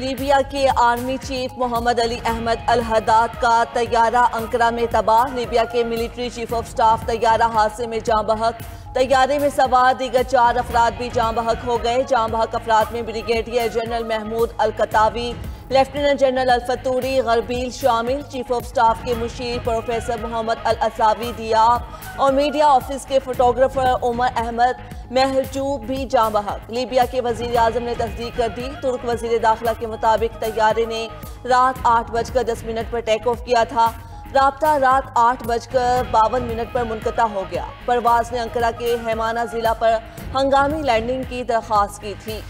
Libya के army chief Mohammad Ali Ahmad अल Haddad का तैयारा अंकरा में तबाह। लीबिया के मिलिट्री चीफ ऑफ स्टाफ तैयारा हादसे में जाँ बहक। तैयारे में सवार दीगर 4 अफराद भी जाँ बहक हो गए। जाँ बहक अफराद में ब्रिगेडियर जनरल महमूद अल कतावी, लेफ्टिनेंट जनरल अल फतूरी गरबील शामिल। चीफ ऑफ स्टाफ के मुशीर प्रोफेसर मोहम्मद अल असावी दियाब और मीडिया ऑफिस के फोटोग्राफर उमर अहमद महजूब भी जाँ बहक। लीबिया के वजीर आजम ने तस्दीक कर दी। तुर्क वजीर दाखिला के मुताबिक तैयारे ने रात 8:10 पर टेक ऑफ किया था। राब्ता रात 8:52 पर मुनक़ता हो गया। परवाज ने अंकरा के हैमाना जिला पर हंगामी लैंडिंग की दरख्वास्त की थी।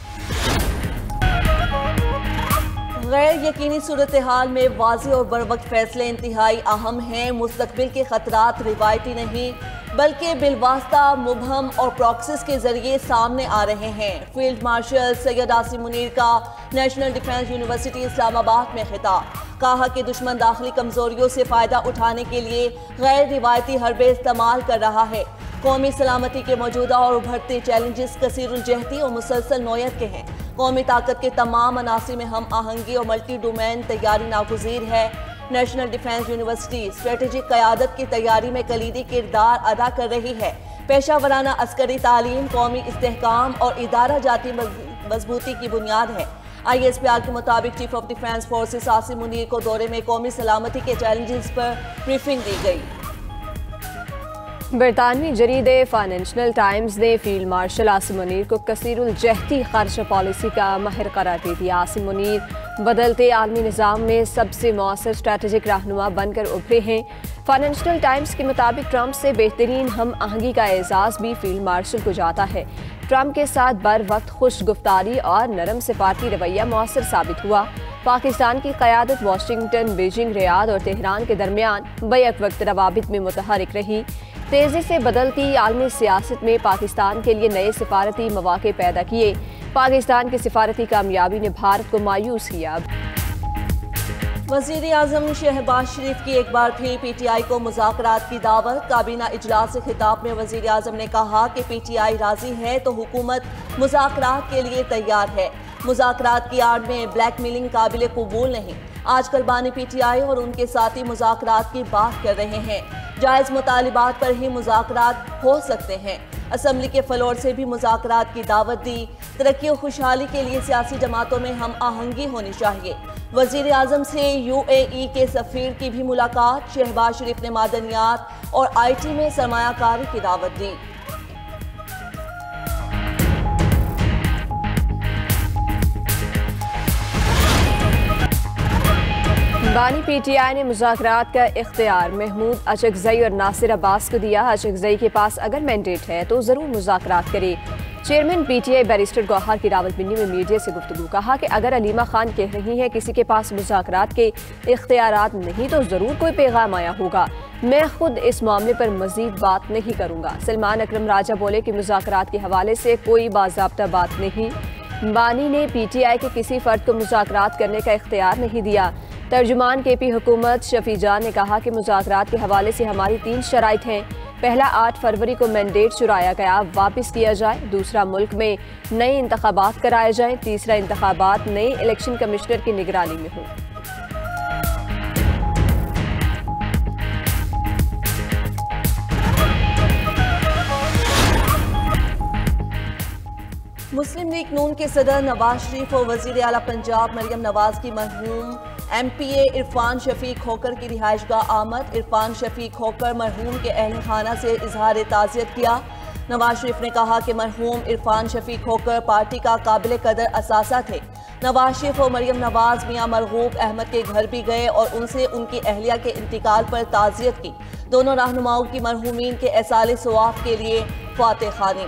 गैर यकीनी सूरत हाल में वाज़ेह और बरवक्त फैसले इंतहाई अहम हैं। मुस्तकबिल के खतरात रिवायती नहीं बल्कि बिलवास्ता मुबहम और प्रॉक्सिस के जरिए सामने आ रहे हैं। फील्ड मार्शल सैयद आसिम मुनीर का नेशनल डिफेंस यूनिवर्सिटी इस्लामाबाद में खिताब। कहा कि दुश्मन दाखिली कमजोरियों से फायदा उठाने के लिए गैर रिवायती हरबे इस्तेमाल कर रहा है। कौमी सलामती के मौजूदा और उभरते चैलेंजेस कसीरुल जहती और मुसलसल नौयत के हैं। कौमी ताकत के तमाम अनासर में हम आहंगी और मल्टी डोमेन तैयारी नागुज़ीर है। नेशनल डिफेंस यूनिवर्सिटी स्ट्रेटेजिक क़यादत की तैयारी में कलीदी किरदार अदा कर रही है। पेशा वराना अस्करी तालीम कौमी इस्तेहकाम और इदारा जाती मजबूती की बुनियाद है। ISPR के मुताबिक chief of defence forces Asim Munir को दौरे में कौमी सलामती के चैलेंजेस पर ब्रीफिंग दी गई। बरतानवी जरीदे फाइनेंशियल टाइम्स ने फील्ड मार्शल आसिम मुनीर को कसीरुल जहती खर्च पॉलिसी का माहिर करार दे दिया। आसिम मुनीर बदलते आलमी निज़ाम में सबसे मौसर स्ट्रैटेजिक रहनुमा बनकर उभरे हैं। फाइनेंशियल टाइम्स के मुताबिक ट्रंप से बेहतरीन हम आहंगी का एजाज़ भी फील्ड मार्शल को जाता है। ट्रंप के साथ बर वक्त खुश गुफ्तारी और नरम सिफारती रवैया मौसर साबित हुआ। पाकिस्तान की क़यादत वाशिंगटन, बीजिंग, रियाद और तेहरान के दरमियान बैक वक्त रवाबित में मुतहरिक रही। तेज़ी से बदलती आलमी सियासत में पाकिस्तान के लिए नए सिफारती मौक़े पैदा किए। पाकिस्तान की सिफारती कामयाबी ने भारत को मायूस किया। वज़ीर आज़म शहबाज शरीफ की एक बार फिर PTI को मुज़ाकरात की दावत। काबीना इजलास से खिताब में वज़ीर आज़म ने कहा कि PTI राज़ी है तो हुकूमत मुज़ाकरात के लिए तैयार है। मुज़ाकरात की आड़ में ब्लैकमेलिंग काबिल कबूल नहीं। आजकल बानी PTI और उनके साथी मुज़ाकरात की बात कर रहे हैं। जायज़ मुतालिबात पर ही मुज़ाकरात हो सकते हैं। असम्बली के फ्लोर से भी मुज़ाकरात की दावत दी। तरक्की और खुशहाली के लिए सियासी जमातों में हम आहंगी होनी चाहिए। वज़ीर आज़म से UAE के सफ़ीर की भी मुलाकात। शहबाज शरीफ ने मादनियात और IT में सरमायाकारी की दावत दी। बानी PTI ने मुज़ाकरात का इख्तियार महमूद अचकज़ई और नासिर अब्बास को दिया। अचकज़ई के पास अगर मैंडेट है तो ज़रूर मुज़ाकरात करे। चेयरमैन PTI बैरिस्टर गौहर की रावलपिंडी में मीडिया से गुफ्तगू। कहा कि अगर अलीमा खान कह रही है किसी के पास मुज़ाकरात के इख्तियारात नहीं तो ज़रूर कोई पैगाम आया होगा। मैं खुद इस मामले पर मज़ीद बात नहीं करूँगा। सलमान अकरम राजा बोले कि मुज़ाकरात के हवाले से कोई बाज़ाब्ता बात नहीं। बानी ने PTI के किसी फ़र्द को मुज़ाकरात करने का इख्तियार नहीं दिया। तर्जुमान KP हुकूमत शफी जान ने कहा कि मुज़ाकरात के हवाले से हमारी 3 शराइत हैं। पहला 8 फरवरी को मैंडेट चुराया गया वापस किया जाए। दूसरा मुल्क में नए इंतखाबात कराए जाएं। तीसरा इंतखाबात नए इलेक्शन कमिश्नर की निगरानी में हों। मुस्लिम लीग नून के सदर नवाज शरीफ और वज़ीर आला पंजाब मरियम नवाज की मरहूम MPA इरफान शफीक खोकर की रिहाइशगाह आमद। इरफान शफीक खोकर मरहूम के अहल खाना से इजहार ताज़ियत किया। नवाज शरीफ ने कहा कि मरहूम इरफान शफीक खोकर पार्टी का काबिल कदर असासा थे। नवाज शरीफ और मरियम नवाज मियां मरगूब अहमद के घर भी गए और उनसे उनकी अहलिया के इंतकाल पर ताज़ियत की। दोनों रहनुमाओं की मरहूमीन के एसाले सवाब के लिए फातिह खानी।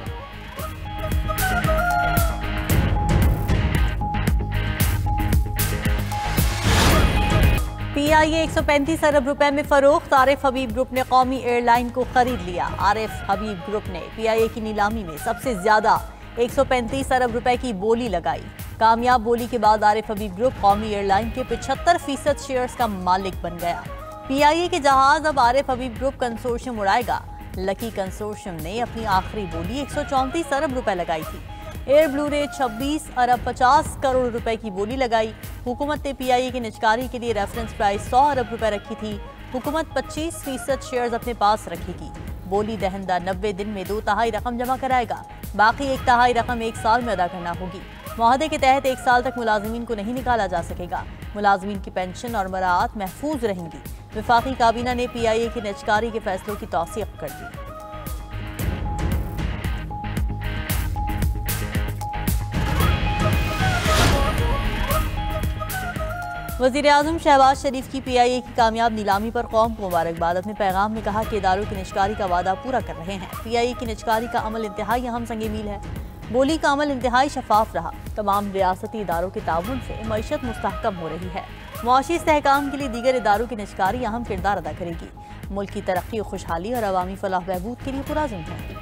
PIA 135 अरब रुपए में फरोख्त। आरिफ हबीब ग्रुप ने कौमी एयरलाइन को खरीद लिया। आरिफ हबीब ग्रुप ने PIA की नीलामी में सबसे ज्यादा 135 अरब रुपए की बोली लगाई। कामयाब बोली के बाद आरिफ हबीब ग्रुप कौमी एयरलाइन के 75% शेयर्स का मालिक बन गया। PIA के जहाज अब आरिफ हबीब ग्रुप कंसोर्शियम उड़ाएगा। लकी कंसोर्शियम ने अपनी आखिरी बोली 134 अरब रुपए लगाई थी। एयर ब्लू ने 26 अरब 50 करोड़ रुपए की बोली लगाई। हुकूमत ने PIA की निजकारी के लिए रेफरेंस प्राइस 100 अरब रुपए रखी थी। हुकूमत 25% शेयर्स अपने पास रखेगी। बोली दहंदा 90 दिन में 2/3 रकम जमा कराएगा। बाकी 1/3 रकम 1 साल में अदा करना होगी। मुआहदे के तहत 1 साल तक मुलाजिमीन को नहीं निकाला जा सकेगा। मुलाजिमीन की पेंशन और मराआत महफूज रहेंगी। वफाकी काबीना ने PIA की निजकारी के फैसलों की तौसीक कर दी। वज़ीर-ए-आज़म शहबाज शरीफ की PIA की कामयाब नीलामी पर कौम को मुबारकबाद। अपने पैगाम में कहा कि इदारों की निजकारी का वादा पूरा कर रहे हैं। PIA की निजकारी का अमल इंतहाई अहम संग मील है। बोली का अमल इंतहाई शफाफ रहा। तमाम रियासती इदारों के ताउन से मईशत मुस्तहकम हो रही है। मुआशी इस्तेहकाम के लिए दीगर इदारों की निजकारी अहम किरदार अदा करेगी। मुल्क की तरक्की, खुशहाली और अवामी फलाह बहबूद के लिए पुराज़िम है।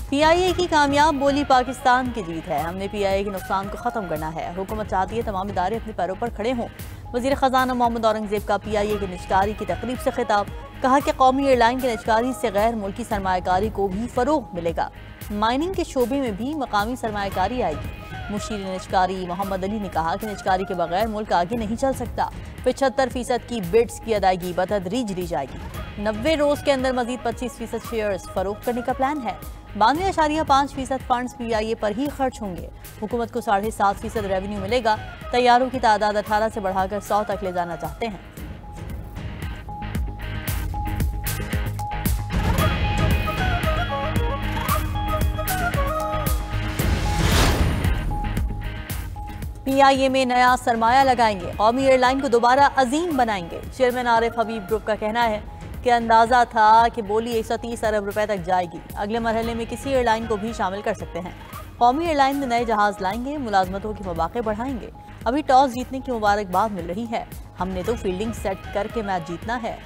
PIA की कामयाब बोली पाकिस्तान की जीत है। हमने PIA के नुकसान को ख़त्म करना है। हुकूमत चाहती है तमाम इदारे अपने पैरों पर खड़े हों। वज़ीर ख़जाना मोहम्मद औरंगज़ेब का PIA की निजकारी की तकरीब से खिताब। कहा कि कौमी एयरलाइन की निजकारी से गैर मुल्की सरमायाकारी को भी फ़रोग़ मिलेगा। माइनिंग के शोबे में भी मकामी सरमायाकारी आएगी। मुशीर निजकारी मोहम्मद अली ने कहा कि निजकारी के बगैर मुल्क आगे नहीं चल सकता। 75% की बिड्स की अदायगी बतदरीज दी जाएगी। 90 रोज़ के अंदर मजीद 25% शेयर्स फरोख्त करने का प्लान है। 92.5% फंड्स PIA पर ही खर्च होंगे। हुकूमत को 7.5% रेवेन्यू मिलेगा। तैयारों की तादाद 18 से बढ़ाकर 100 तक ले जाना चाहते हैं। PIA में नया सरमाया लगाएंगे। कौमी एयरलाइन को दोबारा अजीम बनाएंगे। चेयरमैन आरिफ हबीब ग्रुप का कहना है कि अंदाजा था कि बोली 130 अरब रुपए तक जाएगी। अगले मरहले में किसी एयरलाइन को भी शामिल कर सकते हैं। कौमी एयरलाइन में नए जहाज लाएंगे। मुलाजमतों के मौके बढ़ाएंगे। अभी टॉस जीतने की मुबारकबाद मिल रही है। हमने तो फील्डिंग सेट करके मैच जीतना है।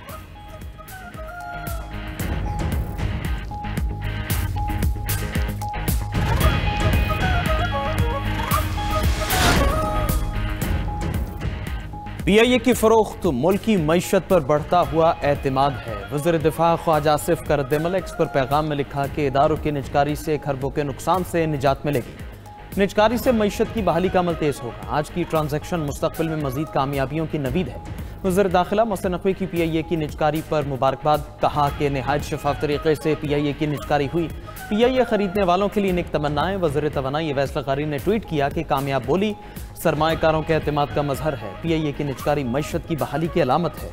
PIA की फरोख्त मुल्की मईशत पर बढ़ता हुआ एतमाद है। वज़ीर दिफा ख्वाजा आसिफ का रद्द-ए-अमल एक्स पर पैगाम में लिखा कि इदारों की निजकारी से खरबों के नुकसान से निजात मिलेगी। निजकारी से मईशत की बहाली का अमल तेज होगा। आज की ट्रांजैक्शन मुस्तकबिल में मजीद कामयाबियों की नवीद है। वज़ीर दाखिला मोहसिन नकवी की PIA की निजकारी पर मुबारकबाद। कहा कि नहायत शफाफ तरीके से PIA की निजकारी हुई। PIA खरीदने वालों के लिए नेक तमन्नाएं। वज़ीर तवानाई अवैस लग़ारी ने ट्वीट किया कि कामयाब बोली सरमाएकारों के एतमाद का मजहर है। PIA की निजकारी मईशत की बहाली की अलामत है।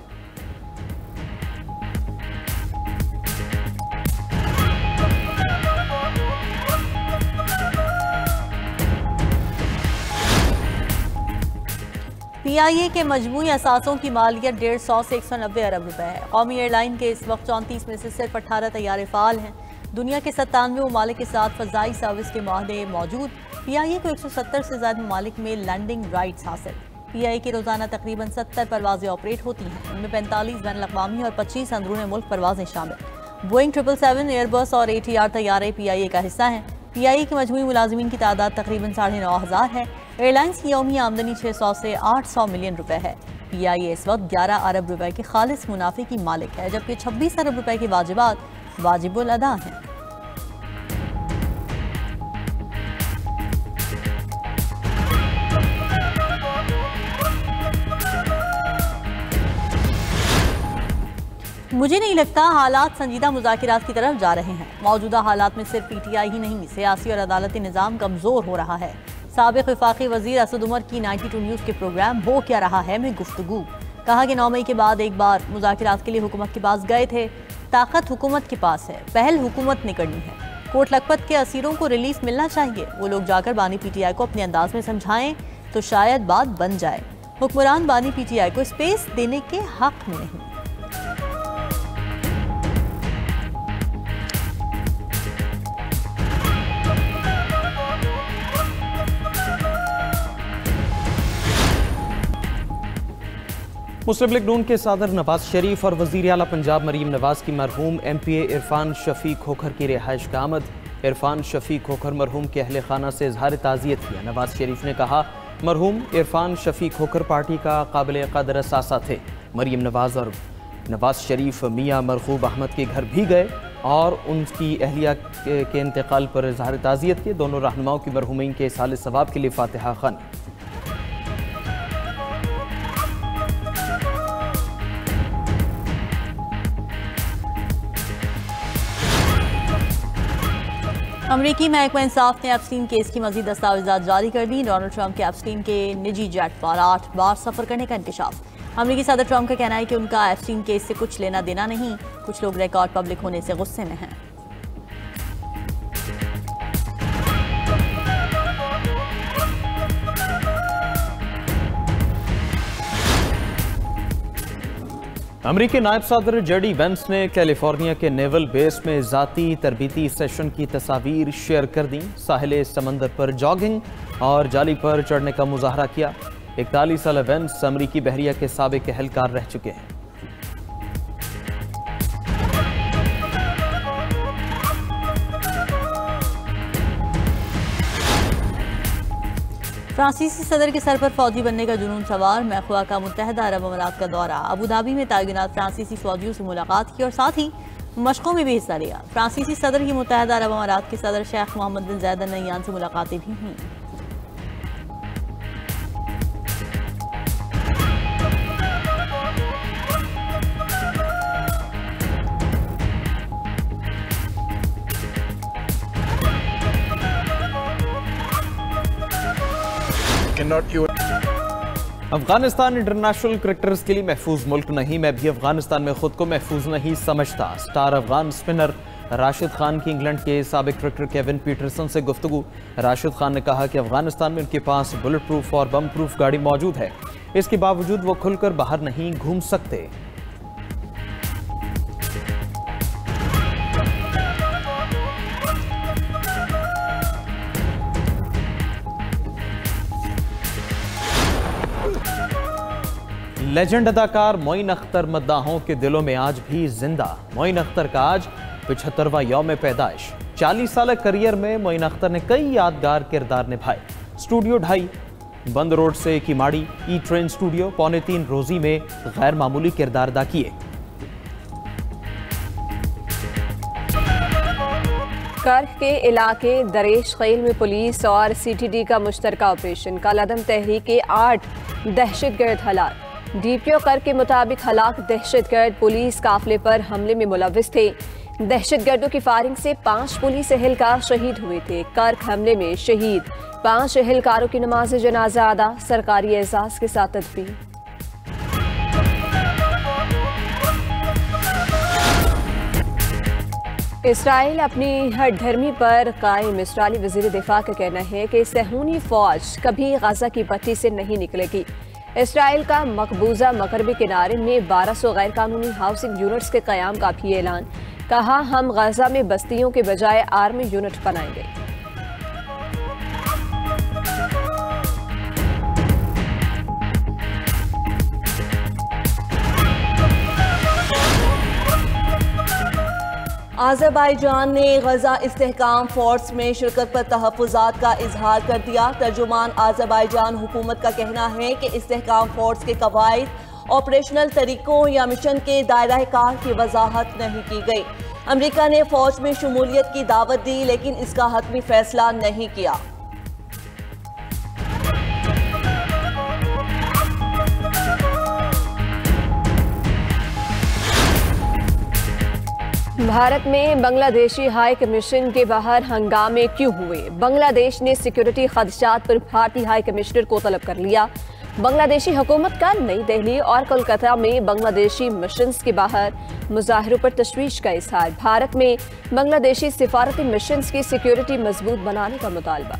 PIA के मजमूई असासों की मालियत 150 से 190 अरब रुपए है। कौमी एयरलाइन के इस वक्त 34 में से सिर्फ 18 तैयारे फाल हैं। दुनिया के 97 ममालिक के साथ फ़ज़ाई सर्विस के माहदे मौजूद। PIA को 170 से ज़्यादा ममालिक में लैंडिंग राइट्स हासिल। PIA की रोज़ाना तकरीबन 70 परवाज़ें ऑपरेट होती हैं। उनमें 45 बैन अक़वामी और 25 अंदरून मुल्क परवाज़ें शामिल। बोइंग 777, एयरबस और ATR तैयारे PIA का हिस्सा हैं। PIA की मजमूई मुलाजिमीन की तादाद तकरीबन 9,500 है। एयरलाइंस की यौमी आमदनी 600 से 800 मिलियन रुपए है। PIA इस वक्त 11 अरब रुपए के खालिस मुनाफे की मालिक है, जबकि 26 अरब रुपए के वाजिबात वाजिबुल अदा हैं। मुझे नहीं लगता हालात संजीदा मुज़ाकिरात की तरफ जा रहे हैं। मौजूदा हालात में सिर्फ PTI ही नहीं, सियासी और अदालती निज़ाम कमज़ोर हो रहा है। साबिक़ वफ़ाक़ी वज़ीर असद उमर की 92 न्यूज़ के प्रोग्राम हो क्या रहा है में गुफ्तगू। कहा कि 9 मई के बाद एक बार मुज़ाकिरात के लिए हुकूमत के पास गए थे। ताकत हुकूमत के पास है, पहल हुकूमत ने करनी है। कोट लखपत के असीरों को रिलीफ मिलना चाहिए। वो लोग जाकर बानी PTI को अपने अंदाज में समझाएं तो शायद बात बन जाए। हुक्मरान बानी PTI को स्पेस देने के हक में नहीं। मुस्लिम लीग नून के सदर नवाज शरीफ और वज़ीर आला पंजाब मरीम नवाज की मरहूम MPA इरफान शफी खोखर की रिहाइश का आमद। इरफान शफी खोखर मरहूम के अहले खाना से इजहार ताज़ियत किया। नवाज शरीफ ने कहा मरहूम इरफान शफी खोखर पार्टी का काबिल क़दर असासा थे। मरीम नवाज और नवाज शरीफ मियाँ मरगूब अहमद के घर भी गए। और उनकी अहलिया के इंतकाल पर इज़हार ताज़ियत किए। दोनों रहनुमाओं की मरहूमीन के साल सवाब के लिए फातिहा खानी। अमरीकी महकमा इंसाफ ने एप्स्टीन केस की मजीद दस्तावेजात जारी कर दी। डोनाल्ड ट्रंप के एप्स्टीन के निजी जेट पर 8 बार सफर करने का इंकशाफ। अमरीकी सदर ट्रंप का कहना है कि उनका एप्स्टीन केस से कुछ लेना देना नहीं। कुछ लोग रिकॉर्ड पब्लिक होने से गुस्से में हैं। अमरीकी नायब सदर जेडी वेंस ने कैलिफोर्निया के नेवल बेस में ज़ाती तरबीती सेशन की तस्वीर शेयर कर दी। साहिल समंदर पर जॉगिंग और जाली पर चढ़ने का मुजाहरा किया। 41 साल वेंस अमरीकी बहरिया के साबिक एहलकार रह चुके हैं। फ्रांसीसी सदर के सर पर फौजी बनने का जुनून सवार। मैख्वा का मुत्तहदा अरब अमारात का दौरा। अबू धाबी में तैनात फ्रांसीसी फौजियों से मुलाकात की और साथ ही मशकों में भी हिस्सा लिया। फ्रांसीसी सदर की मुत्तहदा अरब अमारात के सदर शेख मोहम्मद बिन जायद अल नह्यान से मुलाकातें भी हुई। अफगानिस्तान इंटरनेशनल क्रिकेटर्स के लिए महफूज मुल्क नहीं। मैं भी अफगानिस्तान में खुद को महफूज नहीं समझता। स्टार अफगान स्पिनर राशिद खान की इंग्लैंड के साबिक क्रिकेटर केविन पीटरसन से गुफ्तगू। राशिद खान ने कहा कि अफगानिस्तान में उनके पास बुलेट प्रूफ और बम प्रूफ गाड़ी मौजूद है। इसके बावजूद वो खुलकर बाहर नहीं घूम सकते। लेजेंड अदाकार मोइन अख्तर मद्दाहों के दिलों में आज भी जिंदा। मोइन अख्तर का आज 75वां यौम पैदाइश। 40 साल करियर में मोइन अख्तर ने कई यादगार किरदार निभाए। स्टूडियो 2.5, बंद रोड से किमाड़ी, ई ट्रेन स्टूडियो, 2.25 रोजी में गैर मामूली किरदार अदा किए। कर्क के इलाके दरेश खेल में पुलिस और CTD का मुश्तरका ऑपरेशन। कालादम तहरीक के 8 दहशतगर्द हलाक। DPO कर्क के मुताबिक हलाक दहशतगर्द पुलिस काफिले पर हमले में मुलव्विस थे। दहशतगर्दों की फायरिंग से 5 पुलिस एहलकार शहीद हुए थे। कर्क हमले में शहीद 5 एहलकारों की नमाज जनाजा अदा। सरकारी एजाज के साथ तदफीन। इसराइल अपनी हठधर्मी पर कायम। इसराइली वज़ीर दिफा का कहना है कि सहूनी फौज कभी गजा की पट्टी से नहीं निकलेगी। इसराइल का मकबूजा मगरबी किनारे में 1200 गैर कानूनी हाउसिंग यूनिट्स के क़याम का भी ऐलान। कहा, हम गजा में बस्तियों के बजाय आर्मी यूनिट बनाएंगे। आज़रबाईजान ने गजा इस्तेहकाम फोर्स में शिरकत पर तहफ़्फ़ुज़ात का इजहार कर दिया। तर्जुमान आज़रबाईजान हुकूमत का कहना है कि इस्तेहकाम फोर्स के कवायद, ऑपरेशनल तरीकों या मिशन के दायरा कार की वजाहत नहीं की गई। अमरीका ने फौज में शमूलियत की दावत दी लेकिन इसका हतमी फैसला नहीं किया। भारत में बांग्लादेशी हाई कमीशन के बाहर हंगामे क्यों हुए? बांग्लादेश ने सिक्योरिटी खदशात पर भारतीय हाई कमिश्नर को तलब कर लिया। बांग्लादेशी हुकूमत का नई दिल्ली और कोलकाता में बांग्लादेशी मिशंस के बाहर मुजाहिरों पर तशवीश का इजहार। भारत में बांग्लादेशी सिफारती मिशंस की सिक्योरिटी मजबूत बनाने का मुतालबा।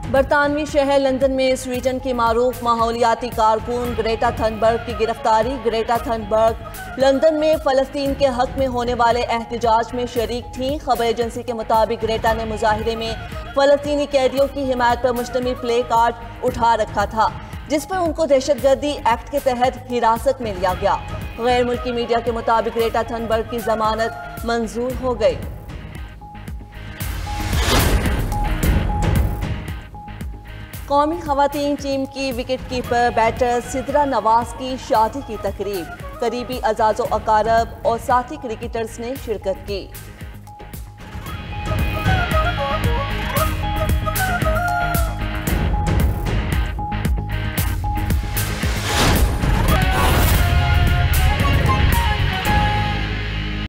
बरतानवी शहर लंदन में स्वीडन की मारूफ माहौलियाती कारकुन ग्रेटा थनबर्ग की गिरफ्तारी। ग्रेटा थनबर्ग लंदन में फ़लस्तीन के हक में होने वाले एहतजाज में शरीक थीं। खबर एजेंसी के मुताबिक ग्रेटा ने मुजाहिरे में फ़लस्तीनी कैदियों की हिमायत पर मुश्तमिल प्ले कार्ड उठा रखा था जिस पर उनको दहशतगर्दी एक्ट के तहत हिरासत में लिया गया। गैर मुल्की मीडिया के मुताबिक ग्रेटा थनबर्ग की जमानत मंजूर हो गई। कौमी खवातीन टीम की wicket keeper batter Sidra Nawaz की शादी की तकरीब, करीबी अज़ाज़ो अकारब और साथी क्रिकेटर्स ने शिरकत की।